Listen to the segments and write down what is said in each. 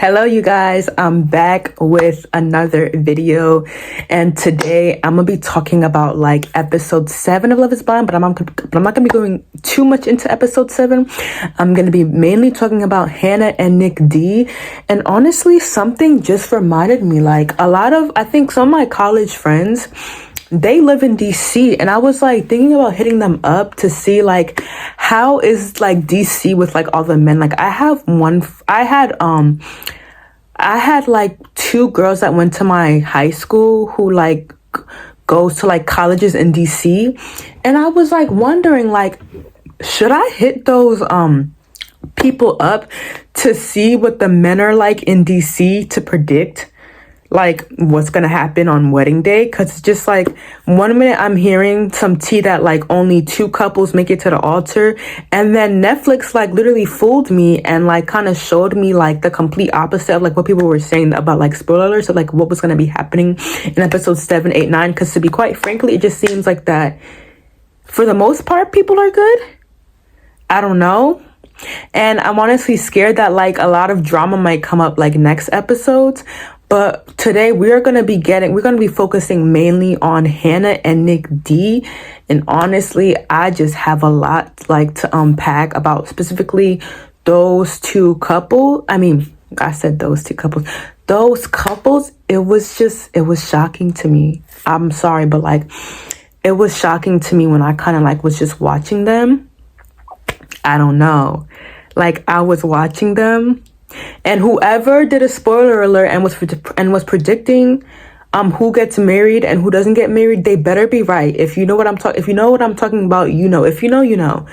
Hello, you guys. I'm back with another video, and today I'm gonna be talking about like episode 7 of Love Is Blind, but I'm not gonna be going too much into episode 7. I'm gonna be mainly talking about Hannah and Nick D. And honestly, something just reminded me, like I think some of my college friends, they live in DC, and I was like thinking about hitting them up to see like how is like DC with like all the men. Like I had like two girls that went to my high school who like goes to like colleges in DC, and I was like wondering, like, should I hit those people up to see what the men are like in DC to predict like what's gonna happen on wedding day? Because it's just like one minute I'm hearing some tea that like only two couples make it to the altar, and then Netflix like literally fooled me and like kind of showed me like the complete opposite of like what people were saying about like spoiler alerts of like what was gonna be happening in episodes 7, 8, 9. Because to be quite frankly, it just seems like that for the most part people are good. I don't know. And I'm honestly scared that like a lot of drama might come up like next episodes. But today we're going to be focusing mainly on Hannah and Nick D. And honestly, I just have a lot like to unpack about specifically those two couple. I mean, I said those two couples. Those couples, it was shocking to me. I'm sorry, but like it was shocking to me when I kind of like was just watching them. I don't know. Like I was watching them, and whoever did a spoiler alert and was predicting who gets married and who doesn't get married, they better be right. If you know what I'm talking about, you know. If you know, you know.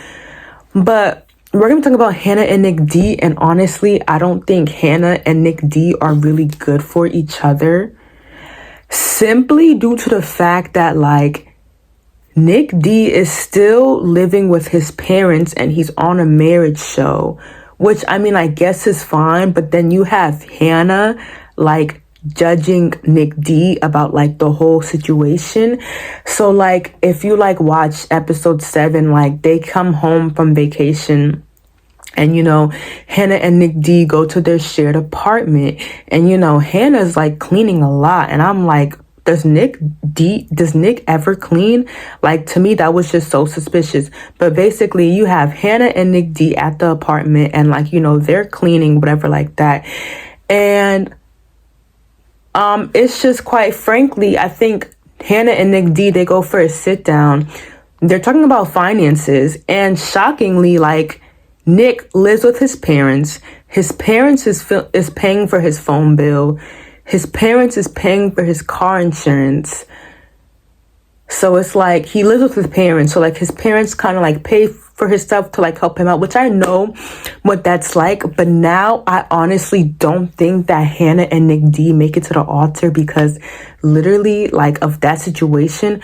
But we're gonna talk about Hannah and Nick D, and honestly, I don't think Hannah and Nick D are really good for each other. Simply due to the fact that like Nick D is still living with his parents and he's on a marriage show, which I mean, I guess is fine. But then you have Hannah like judging Nick D about like the whole situation. So like if you like watch episode 7, like they come home from vacation, and Hannah and Nick D go to their shared apartment, and Hannah's like cleaning a lot, and I'm like, does Nick ever clean? Like, to me, that was just so suspicious. But basically, you have Hannah and Nick D at the apartment, and like, they're cleaning, whatever, like that. And it's just, quite frankly, I think Hannah and Nick D, they go for a sit down. They're talking about finances, and shockingly, like, Nick lives with his parents. His parents is paying for his phone bill. His parents is paying for his car insurance. So it's like he lives with his parents. So like his parents kind of like pay for his stuff to like help him out, which I know what that's like. But now I honestly don't think that Hannah and Nick D make it to the altar because literally like of that situation.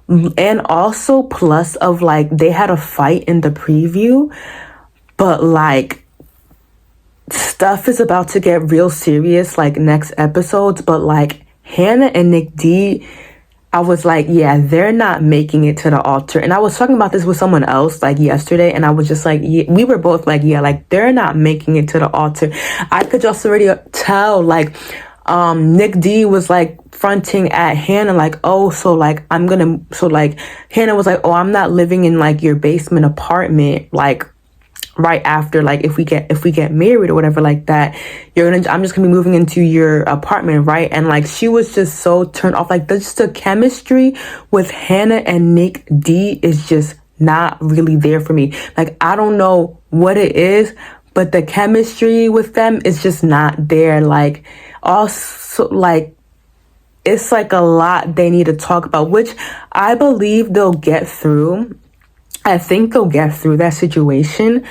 And also plus of like they had a fight in the preview. But like stuff is about to get real serious like next episodes. But like Hannah and Nick D, I was like, yeah, they're not making it to the altar. And I was talking about this with someone else like yesterday, and I was just like, yeah, we were both like, yeah, like they're not making it to the altar. I could just already tell like Nick D was like fronting at Hannah like, oh, so like Hannah was like, oh, I'm not living in like your basement apartment like right after, like if we get married or whatever like that, I'm just gonna be moving into your apartment, right? And like she was just so turned off. Like the chemistry with Hannah and Nick D is just not really there for me. Like I don't know what it is, but the chemistry with them is just not there. Like also like it's like a lot they need to talk about, which I believe they'll get through. I think they'll get through that situation.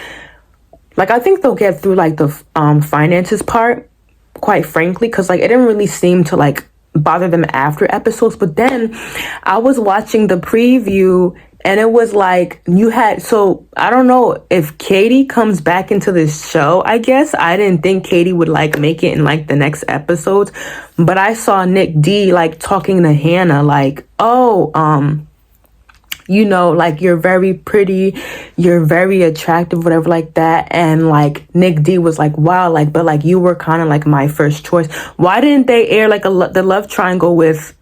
Like, I think they'll get through, like, the finances part, quite frankly, because, like, it didn't really seem to, like, bother them after episodes. But then I was watching the preview, and it was, like, so I don't know if Katie comes back into this show, I guess. I didn't think Katie would, like, make it in, like, the next episodes. But I saw Nick D, like, talking to Hannah, like, oh, you know, like, you're very pretty, you're very attractive, whatever like that. And like Nick D was like, wow, like, but like you were kind of like my first choice. Why didn't they air like the love triangle with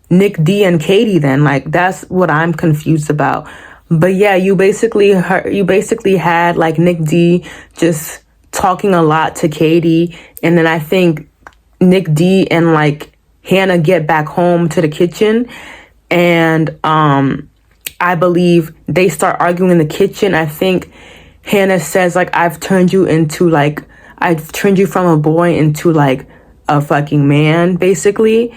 Nick D and Katie then? Like, that's what I'm confused about. But yeah, you basically had like Nick D just talking a lot to Katie, and then I think Nick D and like Hannah get back home to the kitchen, and I believe they start arguing in the kitchen. I think Hannah says like, I've turned you from a boy into like a fucking man, basically.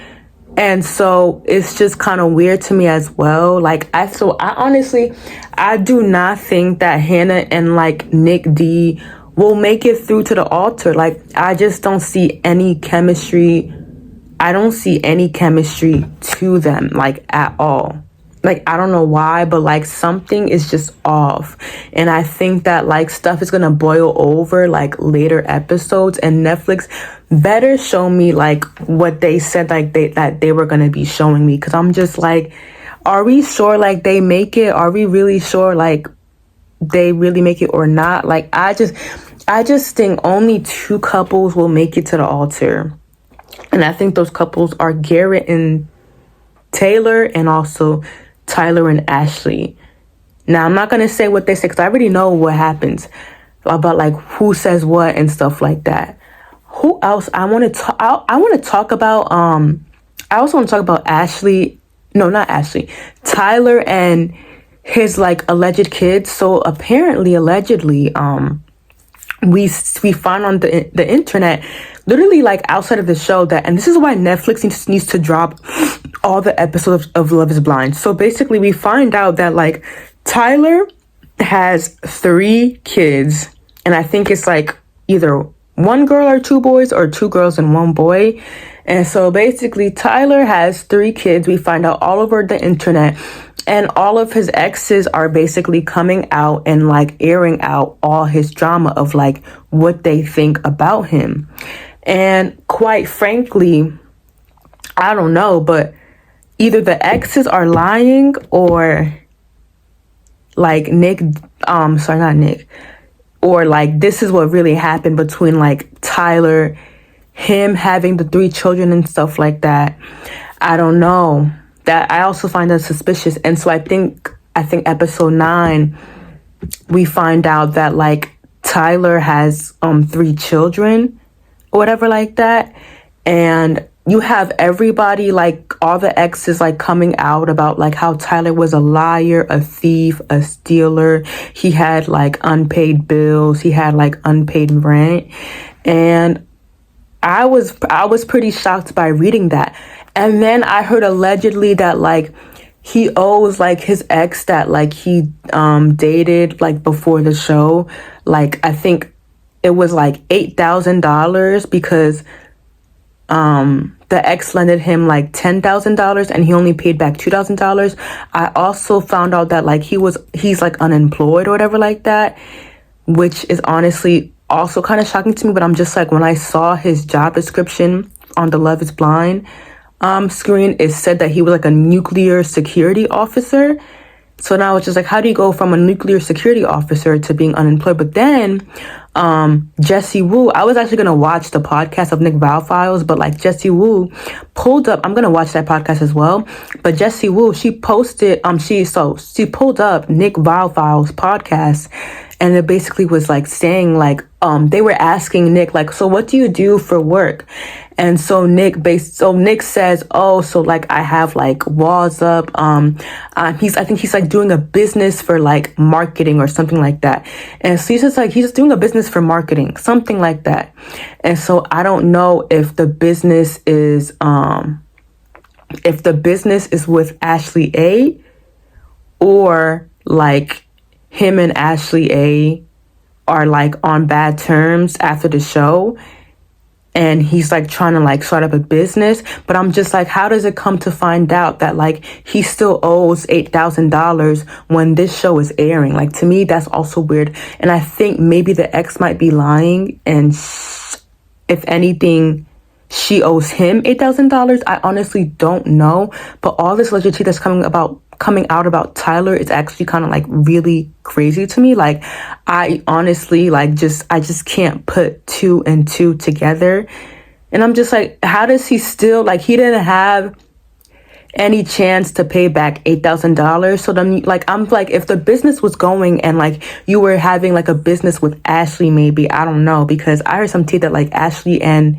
And so it's just kind of weird to me as well. Like, I honestly, I do not think that Hannah and like Nick D will make it through to the altar. Like, I just don't see any chemistry. I don't see any chemistry to them, like, at all. Like, I don't know why, but like something is just off. And I think that like stuff is gonna boil over like later episodes, and Netflix better show me like what they said like that they were gonna be showing me. Cause I'm just like, are we sure like they make it? Are we really sure like they really make it or not? Like, I just think only 2 couples will make it to the altar. And I think those couples are Garrett and Taylor, and also Tyler and Ashley. Now, I'm not going to say what they say because I already know what happens about like who says what and stuff like that. Who else I want to I want to talk about I also want to talk about Ashley. No, not Ashley. Tyler and his like alleged kids. So apparently, allegedly, we find on the internet, literally like outside of the show, that, and this is why Netflix needs to drop all the episodes of Love is Blind. So basically we find out that like Tyler has 3 kids, and I think it's like either 1 girl or 2 boys, or 2 girls and 1 boy. And so basically Tyler has 3 kids. We find out all over the internet, and all of his exes are basically coming out and like airing out all his drama of like what they think about him. And quite frankly, I don't know, but either the exes are lying, or like not Nick, or like this is what really happened between like Tyler, him having the 3 children and stuff like that. I don't know. That I also find that suspicious. And so I think episode 9, we find out that like Tyler has 3 children or whatever like that. And you have everybody, like all the exes, like coming out about like how Tyler was a liar, a thief, a stealer. He had like unpaid bills. He had like unpaid rent. And I was pretty shocked by reading that. And then I heard allegedly that like he owes like his ex that like he dated like before the show, like I think it was like $8,000, because the ex lended him like $10,000 and he only paid back $2,000. I also found out that like he's like unemployed or whatever like that, which is honestly also kind of shocking to me. But I'm just like, when I saw his job description on the Love is Blind screen, it said that he was like a nuclear security officer. So now it's just like, how do you go from a nuclear security officer to being unemployed? But then Jessie Woo, I was actually going to watch the podcast of Nick Val Files, but like Jessie Woo pulled up, I'm going to watch that podcast as well. But Jessie Woo, she posted, she pulled up Nick Val Files podcast, and it basically was like saying like, they were asking Nick like, so what do you do for work? And so Nick says, oh, so like I have like walls up. I think he's like doing a business for like marketing or something like that. And so he's doing a business for marketing, something like that. And so I don't know if the business is with Ashley A, or like him and Ashley A are like on bad terms after the show, and he's like trying to like start up a business. But I'm just like, how does it come to find out that like he still owes $8,000 when this show is airing? Like, to me, that's also weird. And I think maybe the ex might be lying, and if anything, she owes him $8,000. I honestly don't know. But all this legit tea that's coming coming out about Tyler is actually kind of like really crazy to me. Like, I honestly like I just can't put two and two together. And I'm just like, how does he still, like, he didn't have any chance to pay back $8,000. So then, like, I'm like, if the business was going and like you were having like a business with Ashley, maybe, I don't know, because I heard some tea that like Ashley and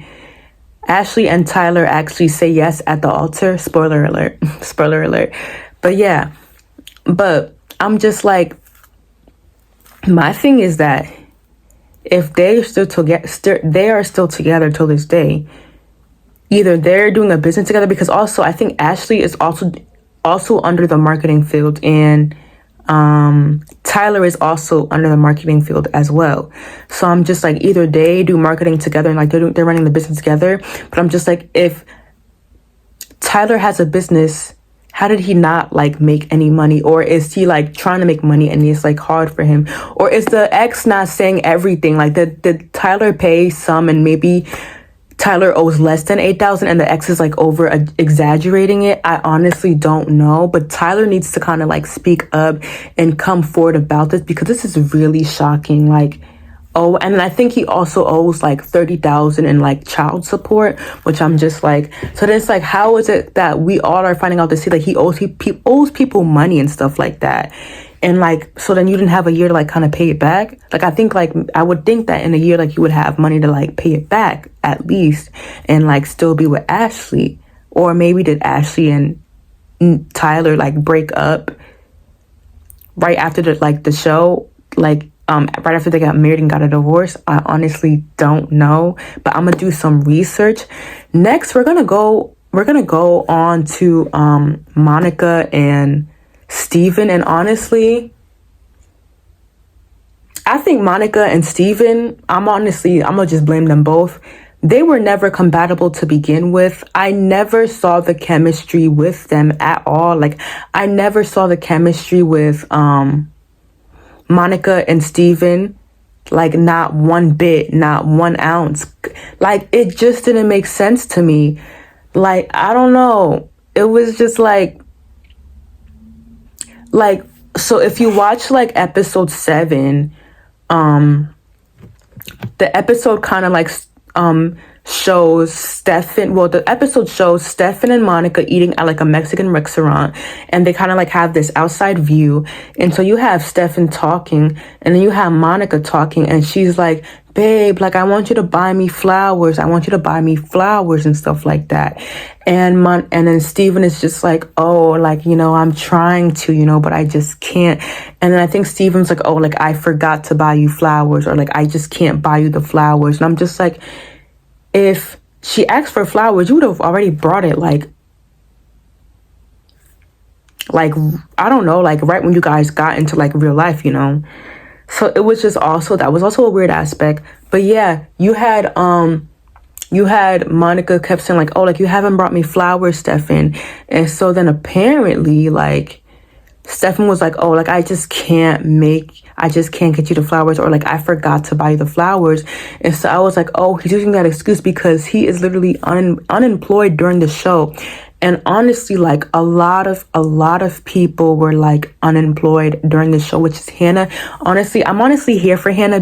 Tyler actually say yes at the altar. Spoiler alert. Spoiler alert. But yeah, but I'm just like, my thing is that if they they are still together till this day, either they're doing a business together, because also I think Ashley is also under the marketing field, and Tyler is also under the marketing field as well. So I'm just like, either they do marketing together and like they're running the business together. But I'm just like, if Tyler has a business, how did he not like make any money? Or is he like trying to make money and it's like hard for him? Or is the ex not saying everything? Like, did Tyler pay some and maybe Tyler owes less than 8,000 and the ex is like over exaggerating it? I honestly don't know, but Tyler needs to kind of like speak up and come forward about this, because this is really shocking. Like, oh, and I think he also owes like 30,000 in like child support, which I'm just like, so then it's like, how is it that we all are finding out to see like he owes people money and stuff like that? And like, so then you didn't have a year to like kind of pay it back. Like, I think like, I would think that in a year, like you would have money to like pay it back at least, and like still be with Ashley. Or maybe did Ashley and Tyler like break up right after the show? Like, right after they got married and got a divorce? I honestly don't know, but I'm gonna do some research. Next, we're gonna go on to Monica and Steven. And honestly, I think Monica and Steven, I'm gonna just blame them both. They were never compatible to begin with. I never saw the chemistry with them at all. Like, I never saw the chemistry with Monica and Steven, like not one bit, not 1 ounce. Like, it just didn't make sense to me. Like, I don't know. It was just like, so if you watch like episode 7, the episode kind of like shows the episode shows Stefan and Monica eating at like a Mexican restaurant, and they kind of like have this outside view. And so you have Stefan talking, and then you have Monica talking, and she's like, babe, like, I want you to buy me flowers. I want you to buy me flowers and stuff like that. And then Steven is just like, oh, like, I'm trying to, but I just can't. And then I think Steven's like, oh, like, I forgot to buy you flowers, or like, I just can't buy you the flowers. And I'm just like, if she asked for flowers, you would have already brought it, like, I don't know, like right when you guys got into like real life, So it was just that was also a weird aspect. But yeah, you had Monica kept saying like, oh, like, you haven't brought me flowers, Stefan. And so then apparently like Stefan was like, oh, like, I just can't get you the flowers, or like, I forgot to buy you the flowers. And so I was like, oh, he's using that excuse because he is literally unemployed during the show. And honestly, like, a lot of people were like unemployed during the show, which is Hannah. Honestly, I'm honestly here for Hannah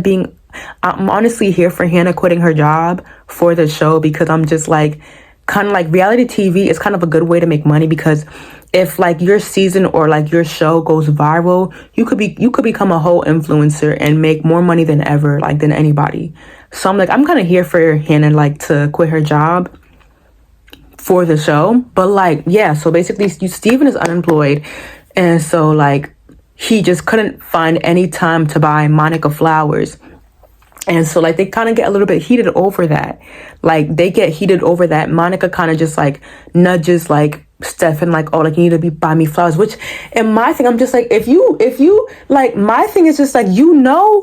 quitting her job for the show, because I'm just like, kind of like, reality TV is kind of a good way to make money, because if like your season or like your show goes viral, you could become a whole influencer and make more money than ever, like, than anybody. So I'm like, I'm kind of here for Hannah, like, to quit her job for the show. But like, yeah, so basically Steven is unemployed, and so like he just couldn't find any time to buy Monica flowers. And so like they kind of get a little bit heated over that. Monica kind of just like nudges like Stefan, like, oh, like, you need to buy me flowers. Which, in my thing, I'm just like, if you like, my thing is just like,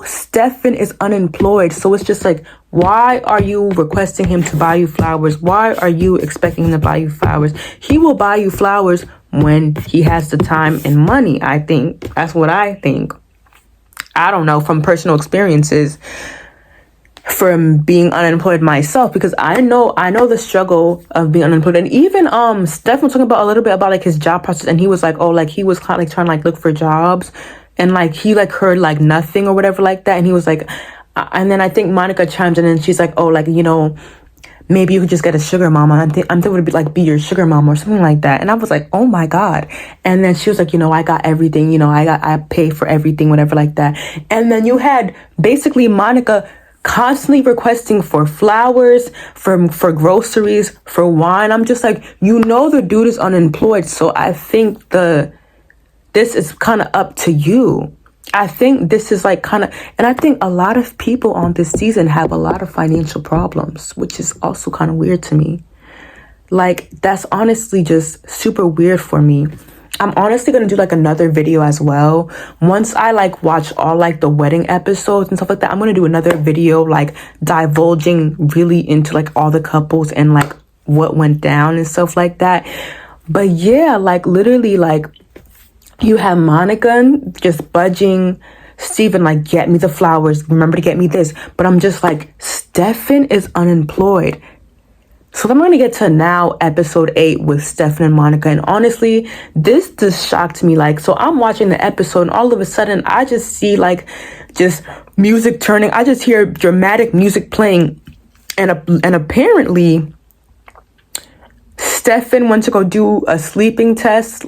Stefan is unemployed, so it's just like, why are you requesting him to buy you flowers? Why are you expecting him to buy you flowers? He will buy you flowers when he has the time and money. I think that's what I think. I don't know, from personal experiences. from being unemployed myself, because I know the struggle of being unemployed. And even Steph was talking about a little bit about like his job process, and he was like, oh, like he was kind of like trying to like look for jobs, and like he like heard like nothing or whatever like that, and he was like, and then I think Monica chimes in and she's like, oh, like, you know, maybe you could just get a sugar mama. I'm thinking would be your sugar mama or something like that. And I was like, oh my God. And then she was like, you know, I got everything, you know, I pay for everything, whatever like that. And then you had basically Monica constantly requesting for flowers, for groceries, for wine. I'm just like, you know, the dude is unemployed. So I think this is kind of up to you. I think this is like kind of, and I think a lot of people on this season have a lot of financial problems, which is also kind of weird to me. Like, that's honestly just super weird for me. I'm honestly going to do like another video as well. Once I like watch all like the wedding episodes and stuff like that, I'm going to do another video like divulging really into like all the couples and like what went down and stuff like that. But yeah, like literally like you have Monica just budging Steven, like, get me the flowers, remember to get me this. But I'm just like, Stefan is unemployed. So I'm going to get to now episode 8 with Stefan and Monica. And honestly, this just shocked me. Like, so I'm watching the episode and all of a sudden I just see like just music turning. I just hear dramatic music playing. And apparently Stefan went to go do a sleeping test,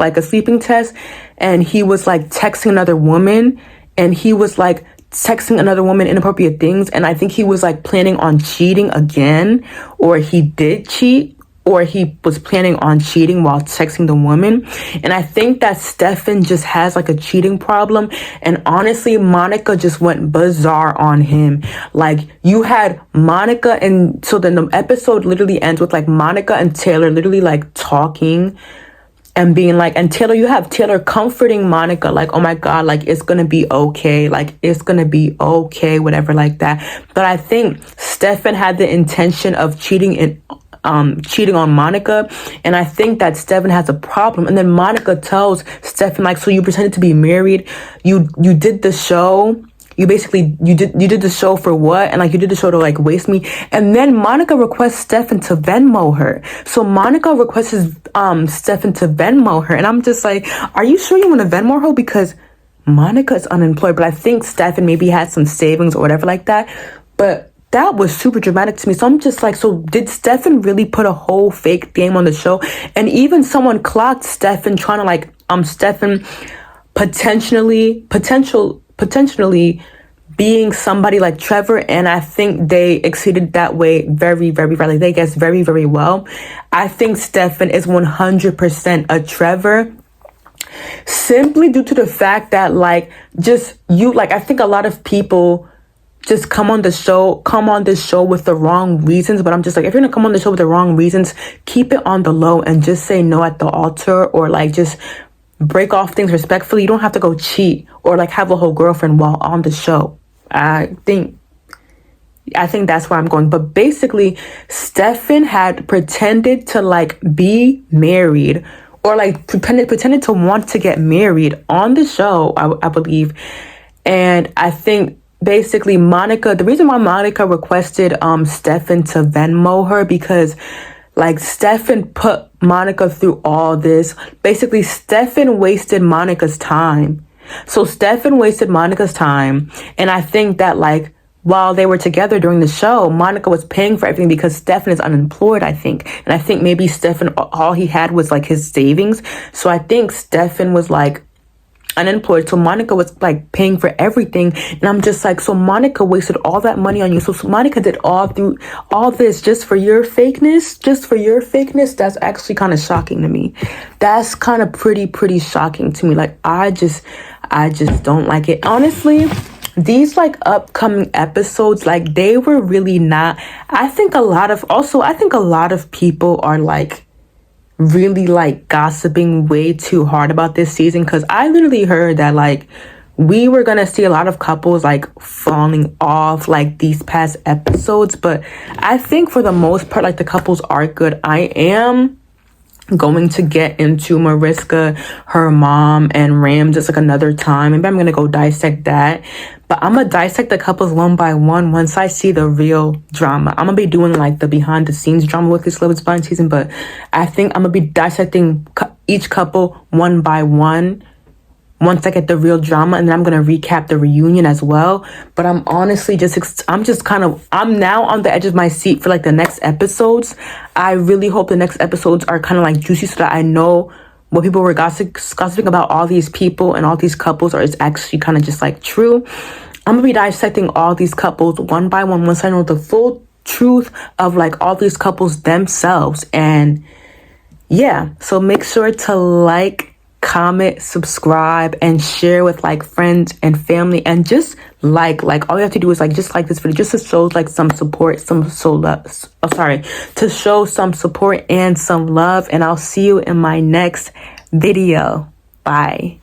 and he was like texting another woman, and he was like texting another woman inappropriate things, and I think he was like planning on cheating again, or he did cheat, or he was planning on cheating while texting the woman. And I think that Stefan just has like a cheating problem. And honestly, Monica just went bizarre on him. Like, you had Monica, and so then the episode literally ends with like Monica and Taylor literally like talking and being like, and Taylor, you have Taylor comforting Monica, like, oh my God, like, it's gonna be okay, like, it's gonna be okay, whatever like that. But I think Stefan had the intention of cheating on Monica, and I think that Stefan has a problem. And then Monica tells Stefan, like, so you pretended to be married, you did the show, you did the show for what? And like, you did the show to like waste me. And then Monica requests Stefan to Venmo her. So Monica requests Stefan to Venmo her, and I'm just like, are you sure you want to Venmo her? Because Monica is unemployed, but I think Stefan maybe had some savings or whatever like that. But that was super dramatic to me. So I'm just like, so did Stefan really put a whole fake game on the show? And even someone clocked Stefan trying to like, Stefan potentially being somebody like Trevor. And I think they exceeded that way very, very, very, they guessed very, very well. I think Stefan is 100% a Trevor, simply due to the fact that like, just you, like, I think a lot of people just come on this show with the wrong reasons. But I'm just like, if you're gonna come on the show with the wrong reasons, keep it on the low and just say no at the altar, or like just break off things respectfully. You don't have to go cheat or like have a whole girlfriend while on the show. I think that's where I'm going. But basically, Stefan had pretended to like be married, or like pretended to want to get married on the show, I believe. And I think basically Monica, the reason why Monica requested Stefan to Venmo her, because like Stefan put Monica through all this. Basically, Stefan wasted Monica's time. So Stefan wasted Monica's time. And I think that like while they were together during the show, Monica was paying for everything because Stefan is unemployed, I think. And I think maybe Stefan, all he had was like his savings. So I think Stefan was like unemployed, so Monica was like paying for everything. And I'm just like, so Monica wasted all that money on you. So Monica did all this just for your fakeness. That's actually kind of shocking to me. That's kind of pretty shocking to me. Like, I just don't like it, honestly. These like upcoming episodes, like, they were really not. I think a lot of people are like really like gossiping way too hard about this season, because I literally heard that like we were gonna see a lot of couples like falling off like these past episodes. But I think for the most part, like, the couples are good. I am going to get into Mariska, her mom, and Ramses like another time. Maybe I'm gonna go dissect that. But I'm gonna dissect the couples one by one once I see the real drama. I'm gonna be doing like the behind the scenes drama with this Love Is Blind season, but I think I'm gonna be dissecting each couple one by one once I get the real drama, and then I'm gonna recap the reunion as well. But I'm honestly I'm now on the edge of my seat for like the next episodes. I really hope the next episodes are kind of like juicy so that I know what people were gossiping about all these people and all these couples are is actually kind of just like true. I'm gonna be dissecting all these couples one by one once I know the full truth of like all these couples themselves. And yeah, so make sure to like, comment, subscribe, and share with like friends and family, and just like all you have to do is like just like this video just to show like some support, to show some support and some love. And I'll see you in my next video. Bye.